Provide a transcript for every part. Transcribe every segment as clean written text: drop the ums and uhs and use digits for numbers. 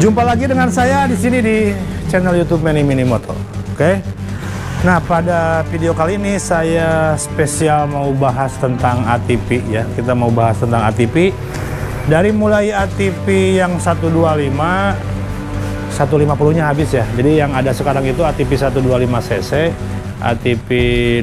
Jumpa lagi dengan saya di sini di channel YouTube Manny Minimoto. Oke. Nah, pada video kali ini saya spesial mau bahas tentang ATP ya. Kita mau bahas tentang ATP dari mulai ATP yang 125, 150-nya habis ya. Jadi yang ada sekarang itu ATP 125 cc, ATP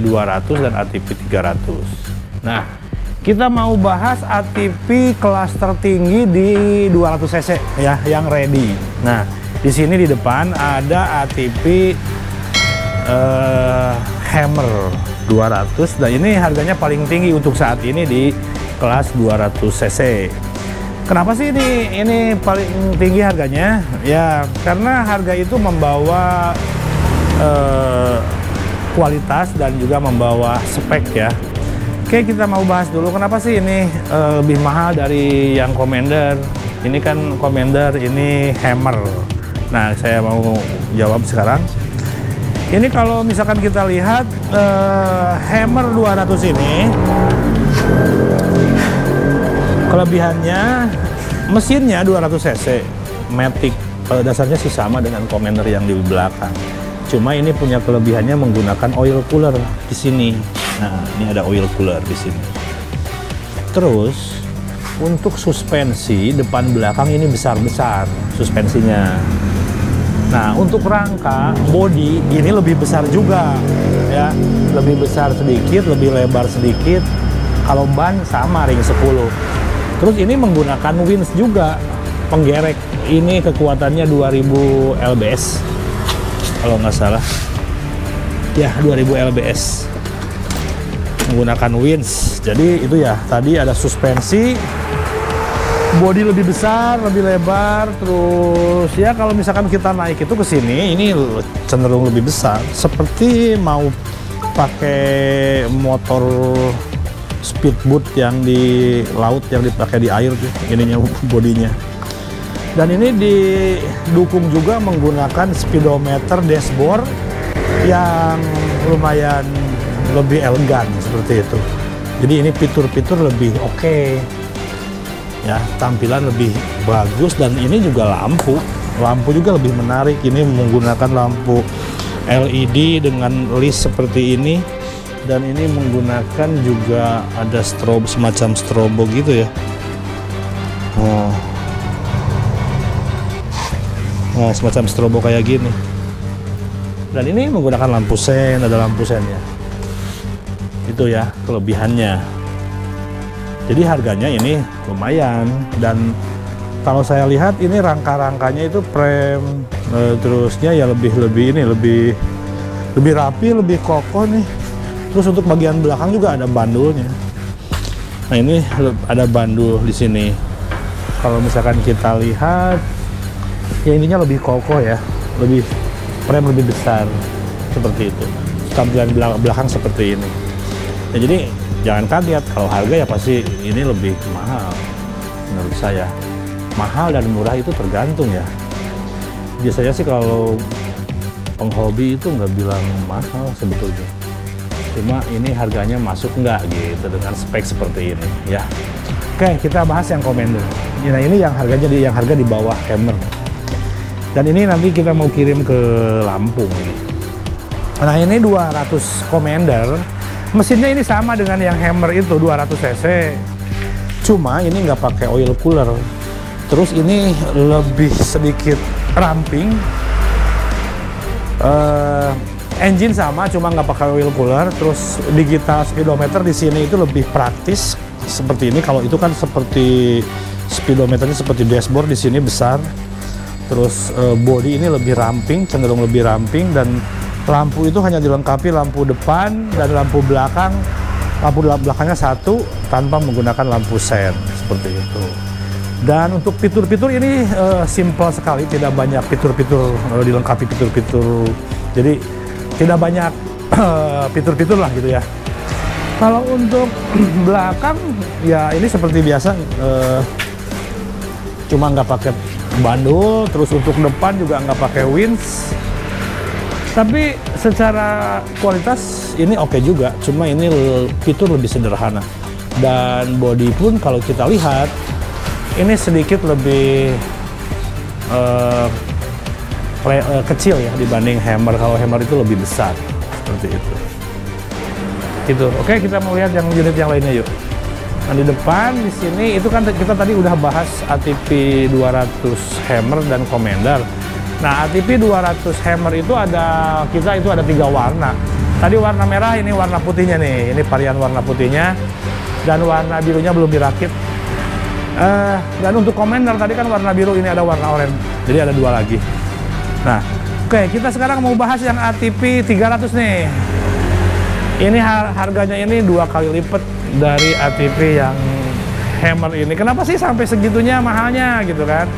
200 dan ATP 300. Nah, kita mau bahas ATP kelas tertinggi di 200 cc ya, yang ready. Nah, di sini di depan ada ATP Hammer 200 dan ini harganya paling tinggi untuk saat ini di kelas 200 cc. Kenapa sih ini paling tinggi harganya? Ya, karena harga itu membawa kualitas dan juga membawa spek ya. Oke, kita mau bahas dulu kenapa sih ini lebih mahal dari yang Commander. Ini kan Commander, ini Hammer. Nah, saya mau jawab sekarang. Ini kalau misalkan kita lihat Hammer 200 ini, kelebihannya mesinnya 200 cc, Matic. Pada dasarnya sih sama dengan Commander yang di belakang. Cuma ini punya kelebihannya menggunakan oil cooler di sini. Nah, ini ada oil cooler di sini. Terus untuk suspensi depan belakang ini besar-besar suspensinya. Nah, untuk rangka bodi ini lebih besar juga ya, lebih besar sedikit, lebih lebar sedikit. Kalau ban sama ring 10. Terus ini menggunakan Wins juga, penggerek. Ini kekuatannya 2000 lbs kalau nggak salah. Ya, 2000 lbs. Menggunakan Wins. Jadi itu ya, tadi ada suspensi, bodi lebih besar, lebih lebar, terus ya kalau misalkan kita naik itu ke sini, ini cenderung lebih besar, seperti mau pakai motor speedboat yang di laut, yang dipakai di air tuh, ininya bodinya. Dan ini didukung juga menggunakan speedometer dashboard yang lumayan lebih elegan seperti itu. Jadi ini fitur-fitur lebih oke ya, tampilan lebih bagus. Dan ini juga lampu juga lebih menarik. Ini menggunakan lampu LED dengan list seperti ini, dan ini menggunakan juga ada strobe, semacam strobo gitu ya. Nah, semacam strobo kayak gini. Dan ini menggunakan lampu sen, ada lampu sennya. Itu ya kelebihannya. Jadi harganya ini lumayan, dan kalau saya lihat ini rangka-rangkanya itu frame, terusnya ya lebih rapi, lebih kokoh nih. Terus untuk bagian belakang juga ada bandulnya. Nah, ini ada bandul di sini. Kalau misalkan kita lihat, ya ininya lebih kokoh ya, frame lebih besar seperti itu. Tampilan belakang seperti ini. Ya, jadi jangan kaget kalau harga ya pasti ini lebih mahal. Menurut saya mahal dan murah itu tergantung ya. Biasanya sih kalau penghobi itu nggak bilang mahal sebetulnya. Cuma ini harganya masuk nggak gitu dengan spek seperti ini ya. Oke, kita bahas yang Commander. Nah, ini yang harganya yang harga di bawah Hammer. Dan ini nanti kita mau kirim ke Lampung ini. Nah, ini 200 Commander. Mesinnya ini sama dengan yang Hammer itu 200 cc. Cuma ini nggak pakai oil cooler. Terus ini lebih sedikit ramping. Engine sama, cuma nggak pakai oil cooler. Terus digital speedometer di sini itu lebih praktis seperti ini. Kalau itu kan seperti speedometernya seperti dashboard, di sini besar. Terus bodi ini lebih ramping, cenderung lebih ramping, dan lampu itu hanya dilengkapi lampu depan dan lampu belakang. Lampu belakangnya satu tanpa menggunakan lampu sen seperti itu. Dan untuk fitur-fitur ini simple sekali, tidak banyak fitur-fitur, dilengkapi fitur-fitur. Jadi tidak banyak fitur-fitur lah gitu ya. Kalau untuk belakang ya ini seperti biasa, cuma nggak pakai bandul. Terus untuk depan juga nggak pakai Wins. Tapi secara kualitas ini oke juga, cuma ini fitur lebih sederhana. Dan bodi pun kalau kita lihat ini sedikit lebih kecil ya dibanding Hammer. Kalau Hammer itu lebih besar seperti itu. Gitu. Oke, kita mau lihat yang unit yang lainnya yuk. Nah, di depan di sini itu kan kita tadi udah bahas ATP 200 Hammer dan Commander. Nah, ATP 200 Hammer itu ada 3 warna. Tadi warna merah, ini warna putihnya nih. Ini varian warna putihnya dan warna birunya belum dirakit. Dan untuk Commander tadi kan warna biru, ini ada warna oranye. Jadi ada 2 lagi. Nah, oke, kita sekarang mau bahas yang ATP 300 nih. Ini harganya ini 2 kali lipat dari ATP yang Hammer ini. Kenapa sih sampai segitunya mahalnya gitu kan?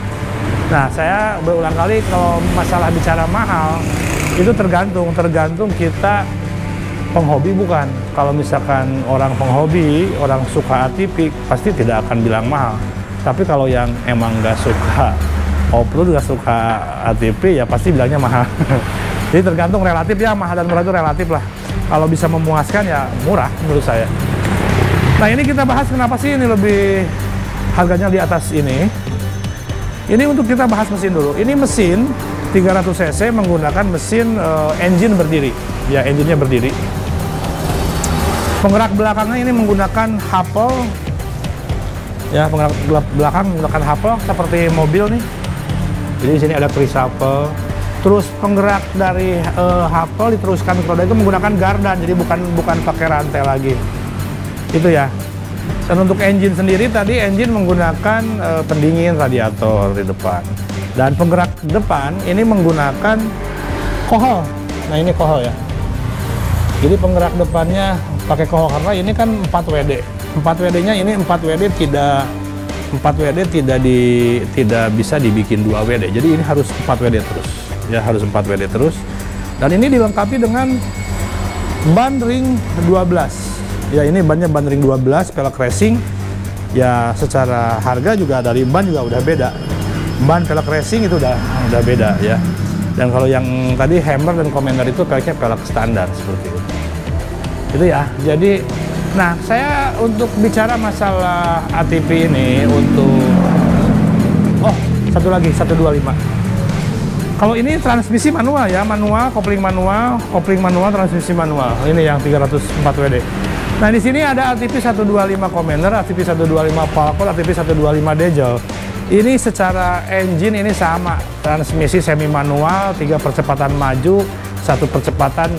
Nah, saya berulang kali kalau masalah bicara mahal itu tergantung kita penghobi bukan. Kalau misalkan orang penghobi, orang suka ATP pasti tidak akan bilang mahal. Tapi kalau yang emang nggak suka off-road, nggak suka ATP ya pasti bilangnya mahal. Jadi tergantung relatif ya, mahal dan murah itu relatif lah. Kalau bisa memuaskan ya murah menurut saya. Nah, ini kita bahas kenapa sih ini lebih harganya di atas ini. Ini untuk kita bahas mesin dulu. Ini mesin 300 cc menggunakan mesin engine berdiri. Ya, engine-nya berdiri. Penggerak belakangnya ini menggunakan Happel. Ya, penggerak belakang menggunakan Happel seperti mobil nih. Jadi di sini ada Chris Happel. Terus penggerak dari Happel diteruskan ke roda itu menggunakan gardan, jadi bukan pakai rantai lagi. Itu ya. Dan untuk engine sendiri tadi engine menggunakan pendingin radiator di depan. Dan penggerak depan ini menggunakan kohol. Nah, ini kohol ya. Jadi penggerak depannya pakai kohol karena ini kan 4 WD. 4 WD-nya ini 4 WD tidak bisa dibikin 2 WD. Jadi ini harus 4 WD terus. Ya, harus 4 WD terus. Dan ini dilengkapi dengan ban ring 12. Ya, ini bannya ban ring 12 pelek racing. Ya, secara harga juga dari ban juga udah beda. Ban pelek racing itu udah beda ya. Dan kalau yang tadi Hammer dan Commander itu peleknya pelek standar seperti itu. Itu ya. Jadi, nah saya untuk bicara masalah ATP ini untuk satu lagi 125. Kalau ini transmisi manual ya, kopling manual, transmisi manual. Ini yang 304 WD. Nah, di sini ada ATP 125 Commander, ATP 125 Falcon, ATP 125 Diesel. Ini secara engine ini sama, transmisi semi manual, 3 percepatan maju, 1 percepatan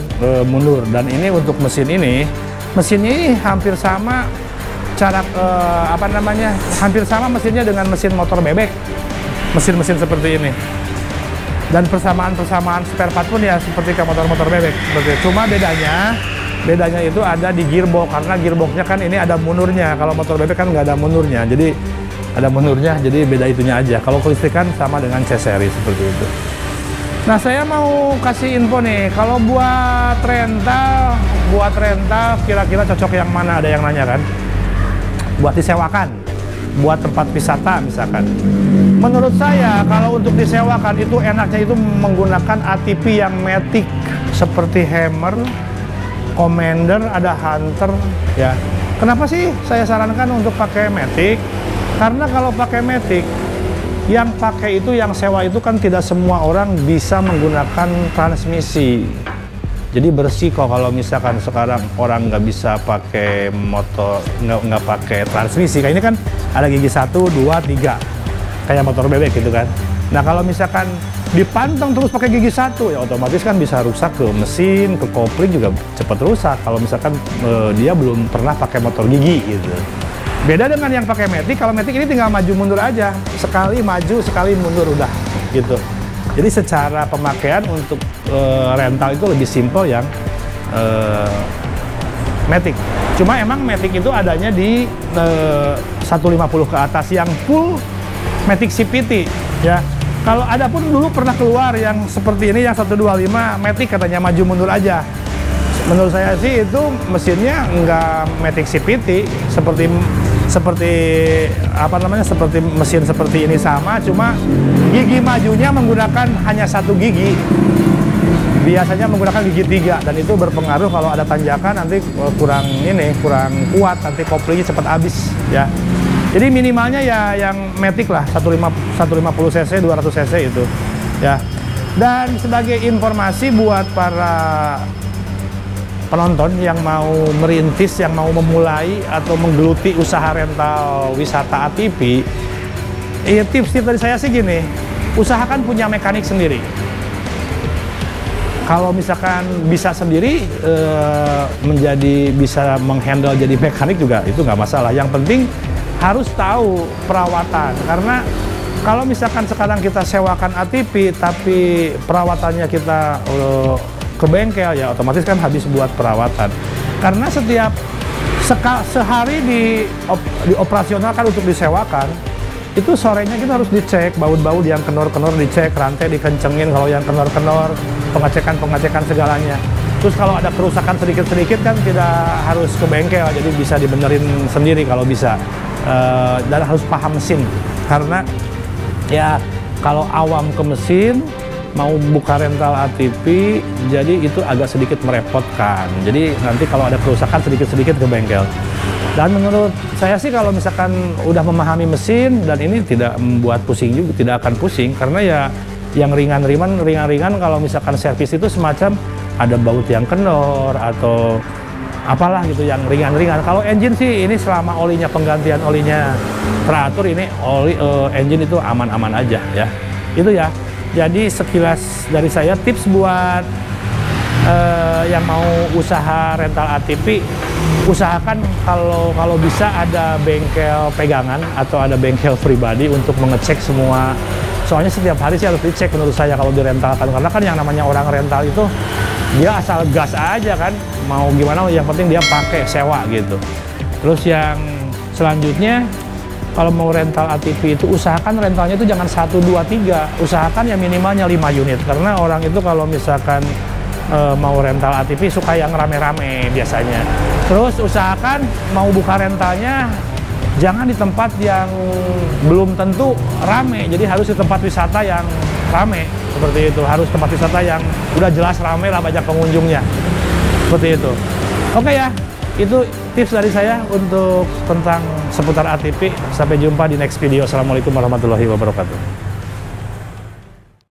mundur. Dan ini untuk mesinnya ini hampir sama hampir sama mesinnya dengan mesin motor bebek. Mesin-mesin seperti ini. Dan persamaan spare part pun ya seperti ke motor-motor bebek. Cuma bedanya itu ada di gearbox, karena gearboxnya kan ini ada mundurnya. Kalau motor bebek kan nggak ada mundurnya, jadi ada mundurnya, jadi beda itunya aja. Kalau kelistrikan sama dengan C-Series seperti itu. Nah, saya mau kasih info nih, kalau buat rental kira-kira cocok yang mana, ada yang nanya kan? Buat disewakan, buat tempat wisata misalkan. Menurut saya kalau untuk disewakan itu enaknya itu menggunakan ATP yang matic seperti Hammer, Commander, ada Hunter ya. Kenapa sih saya sarankan untuk pakai matic? Karena kalau pakai matic, yang pakai itu, yang sewa itu kan tidak semua orang bisa menggunakan transmisi. Jadi bersih kok kalau misalkan sekarang orang nggak bisa pakai motor, nggak pakai transmisi. Kayak ini kan ada gigi 1, 2, 3. Kayak motor bebek gitu kan. Nah, kalau misalkan dipantang terus pakai gigi 1 ya otomatis kan bisa rusak ke mesin, ke kopling juga cepat rusak kalau misalkan dia belum pernah pakai motor gigi gitu. Beda dengan yang pakai matic, kalau matic ini tinggal maju mundur aja. Sekali maju, sekali mundur udah gitu. Jadi secara pemakaian untuk rental itu lebih simpel yang matic. Cuma emang matic itu adanya di 150 ke atas yang full matic CPT ya. Kalau ada pun dulu pernah keluar yang seperti ini, yang 125 matic katanya maju mundur aja. Menurut saya sih itu mesinnya nggak matic CPT, seperti mesin seperti ini sama, cuma gigi majunya menggunakan hanya 1 gigi. Biasanya menggunakan gigi 3 dan itu berpengaruh kalau ada tanjakan nanti kurang kuat, nanti koplingnya cepat habis ya. Jadi minimalnya ya yang Matic lah, 150 cc, 200 cc itu ya. Dan sebagai informasi buat para penonton yang mau merintis, yang mau memulai atau menggeluti usaha rental wisata ATV, tips dari saya sih gini, usahakan punya mekanik sendiri. Kalau misalkan bisa sendiri bisa menghandle jadi mekanik juga itu nggak masalah. Yang penting harus tahu perawatan, karena kalau misalkan sekarang kita sewakan ATV tapi perawatannya kita ke bengkel, ya otomatis kan habis buat perawatan. Karena setiap sehari dioperasionalkan untuk disewakan, itu sorenya kita harus dicek baut-baut yang kendor-kendor, dicek rantai, dikencengin kalau yang kendor-kendor, pengecekan segalanya. Terus kalau ada kerusakan sedikit-sedikit kan tidak harus ke bengkel, jadi bisa dibenerin sendiri kalau bisa. Dan harus paham mesin, karena ya kalau awam ke mesin mau buka rental ATV, jadi itu agak sedikit merepotkan. Jadi nanti kalau ada kerusakan sedikit-sedikit ke bengkel. Dan menurut saya sih kalau misalkan udah memahami mesin dan ini tidak membuat pusing juga, tidak akan pusing, karena ya yang ringan-ringan kalau misalkan servis itu semacam ada baut yang kendor atau apalah gitu yang ringan-ringan. Kalau engine sih ini selama olinya, penggantian olinya teratur, ini engine itu aman-aman aja ya. Itu ya. Jadi sekilas dari saya tips buat yang mau usaha rental ATV, usahakan kalau bisa ada bengkel pegangan atau ada bengkel pribadi untuk mengecek semua. Soalnya setiap hari sih harus dicek menurut saya kalau direntalkan, karena kan yang namanya orang rental itu dia asal gas aja kan, mau gimana yang penting dia pakai sewa gitu. Terus yang selanjutnya kalau mau rental ATV itu usahakan rentalnya itu jangan 1, 2, 3, usahakan ya minimalnya 5 unit, karena orang itu kalau misalkan mau rental ATV suka yang rame-rame biasanya. Terus usahakan mau buka rentalnya jangan di tempat yang belum tentu rame, jadi harus di tempat wisata yang rame, seperti itu. Harus tempat wisata yang udah jelas rame lah, banyak pengunjungnya, seperti itu. Oke ya, itu tips dari saya untuk tentang seputar ATV. Sampai jumpa di next video. Assalamualaikum warahmatullahi wabarakatuh.